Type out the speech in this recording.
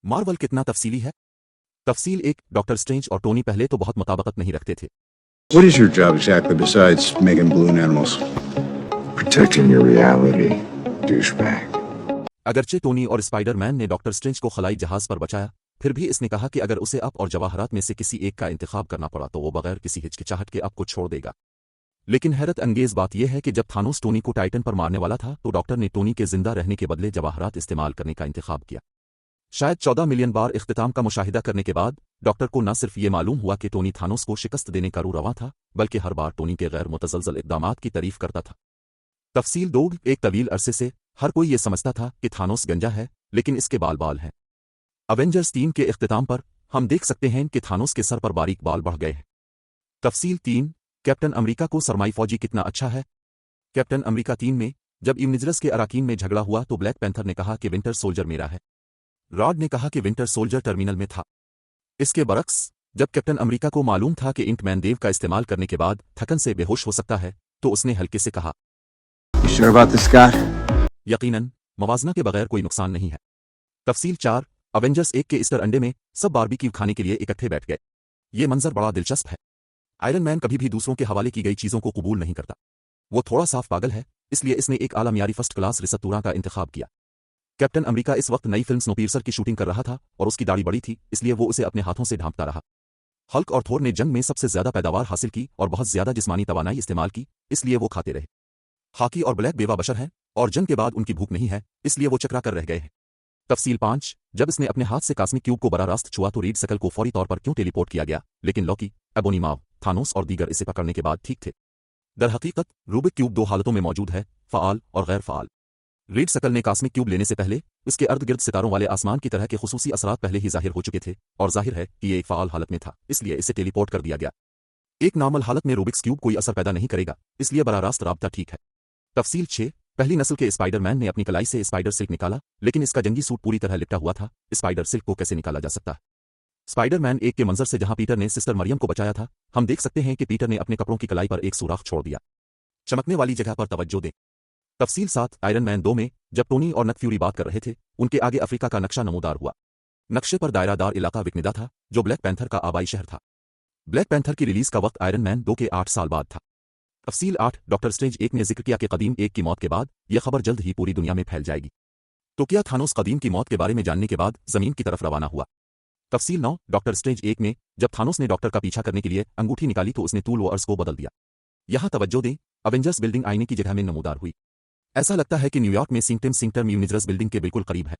Marvel कितना तफसीली है। तफसील एक, डॉक्टर स्ट्रेंज और टोनी पहले तो बहुत मुताबिकत नहीं रखते थे। What is your job exactly besides making balloon animals? Protecting your reality, douchebag. अगरचे टोनी और स्पाइडरमैन ने डॉक्टर स्ट्रेंज को खलाई जहाज पर बचाया, फिर भी इसने कहा कि अगर उसे अप और जवाहरात में से किसी एक का इंतखाब करना पड़ा तो वो बगैर किसी हिचकिचाहट के अप को छोड़ देगा। लेकिन हैरत अंगेज बात यह है कि जब थानोस टोनी को टाइटन पर मारने वाला था तो डॉक्टर ने टोनी के जिंदा रहने के बदले जवाहरात इस्तेमाल करने का इंतखाब किया। शायद 14 मिलियन बार इख्तिताम का मुशाहिदा करने के बाद डॉक्टर को न सिर्फ ये मालूम हुआ कि टोनी थानोस को शिकस्त देने का रू रवां था, बल्कि हर बार टोनी के गैर मुतज़लज़ल इक़दामात की तारीफ करता था। तफसील दो, एक तवील अरसे से हर कोई ये समझता था कि थानोस गंजा है, लेकिन इसके बाल बाल हैं। अवेंजर्स 3 के इख्तिताम पर हम देख सकते हैं कि थानोस के सर पर बारीक बाल बढ़ गए हैं। तफसील 3, कैप्टन अमेरिका को सरमाई फौजी कितना अच्छा है। कैप्टन अमेरिका 3 में जब इम्निजरस के अराकीन में झगड़ा हुआ तो ब्लैक पैंथर ने कहा कि विंटर सोल्जर मेरा है। रॉड ने कहा कि विंटर सोल्जर टर्मिनल में था। इसके बरक्स जब कैप्टन अमेरिका को मालूम था कि इंटमैन देव का इस्तेमाल करने के बाद थकन से बेहोश हो सकता है तो उसने हल्के से कहा, You sure about this, Scott? यकीनन मवाजना के बगैर कोई नुकसान नहीं है। तफसील 4, अवेंजर्स 1 के ईस्टर अंडे में सब बारबेक्यू खाने के लिए इकट्ठे बैठ गए। ये मंजर बड़ा दिलचस्प है। आयरन मैन कभी भी दूसरों के हवाले की गई चीजों को कबूल नहीं करता। वो थोड़ा साफ पागल है, इसलिए इसने एक आला मियारी फर्स्ट क्लास रिसत्तूरा का इंतखाब किया। कैप्टन अमेरिका इस वक्त नई फिल्म स्नोपीरसर की शूटिंग कर रहा था और उसकी दाढ़ी बड़ी थी, इसलिए वो उसे अपने हाथों से ढांपता रहा। हल्क और थोर ने जंग में सबसे ज्यादा पैदावार हासिल की और बहुत ज्यादा जिस्मानी तवानाई इस्तेमाल की, इसलिए वो खाते रहे। हाकी और ब्लैक बेवा बशर हैं और जंग के बाद उनकी भूख नहीं है, इसलिए वो चकरा कर रह गए हैं। तफसील 5, जब इसने अपने हाथ से कास्मिक क्यूब को बरा रास्त छुआ तो रीड सकल को फौरी तौर पर क्यों टेलीपोर्ट किया गया, लेकिन लॉकी, एबोनीमाव, थानोस और दीगर इसे पकड़ने के बाद ठीक थे। दरहकीकत रूबिक क्यूब दो हालतों में मौजूद है, फ़आल और गैर फ़आल। रीड सकल ने कास्मिक क्यूब लेने से पहले इसके अर्द गिर्द सितारों वाले आसमान की तरह के खुसूसी असरात पहले ही जाहिर हो चुके थे और जाहिर है कि ये एक फ़आल हालत में था, इसलिए इसे टेलीपोर्ट कर दिया गया। एक नॉर्मल हालत में रूबिक्स क्यूब कोई असर पैदा नहीं करेगा, इसलिए बरा रास्त राब्ता ठीक है। तफसील 6, पहली नस्ल के स्पाइडरमैन ने अपनी कलाई से स्पाइडर सिल्क निकाला, लेकिन इसका जंगी सूट पूरी तरह लिपटा हुआ था। स्पाइडर सिल्क को कैसे निकाला जा सकता है। स्पाइडरमैन 1 के मंजर से जहां पीटर ने सिस्टर मरियम को बचाया था, हम देख सकते हैं कि पीटर ने अपने कपड़ों की कलाई पर एक सुराख छोड़ दिया। चमकने वाली जगह पर तवज्जो दें। तफसील 7, आयरन मैन 2 में जब टोनी और नक फ्यूरी बात कर रहे थे, उनके आगे अफ्रीका का नक्शा नमूदार हुआ। नक्शे पर दायरादार इलाका विकनिदा था जो ब्लैक पैंथर का आबाई शहर था। ब्लैक पैंथर की रिलीज का वक्त आयरन मैन 2 के 8 साल बाद था। तफसील 8, डॉक्टर स्ट्रेंज 1 ने जिक्र किया कि कदीम 1 की मौत के बाद यह खबर जल्द ही पूरी दुनिया में फैल जाएगी। तो क्या थानोस कदीम की मौत के बारे में जानने के बाद जमीन की तरफ रवाना हुआ। तफसील 9, डॉक्टर स्ट्रेंज 1 में जब थानोस ने डॉक्टर का पीछा करने के लिए अंगूठी निकाली तो उसने तूल व अर्ज को बदल दिया। यहां तवज्जो दें, अवेंजर्स बिल्डिंग आईने की जगह में नमूदार हुई। ऐसा लगता है कि न्यूयॉर्क में सिंकटम इम्निजरस बिल्डिंग के बिल्कुल करीब है।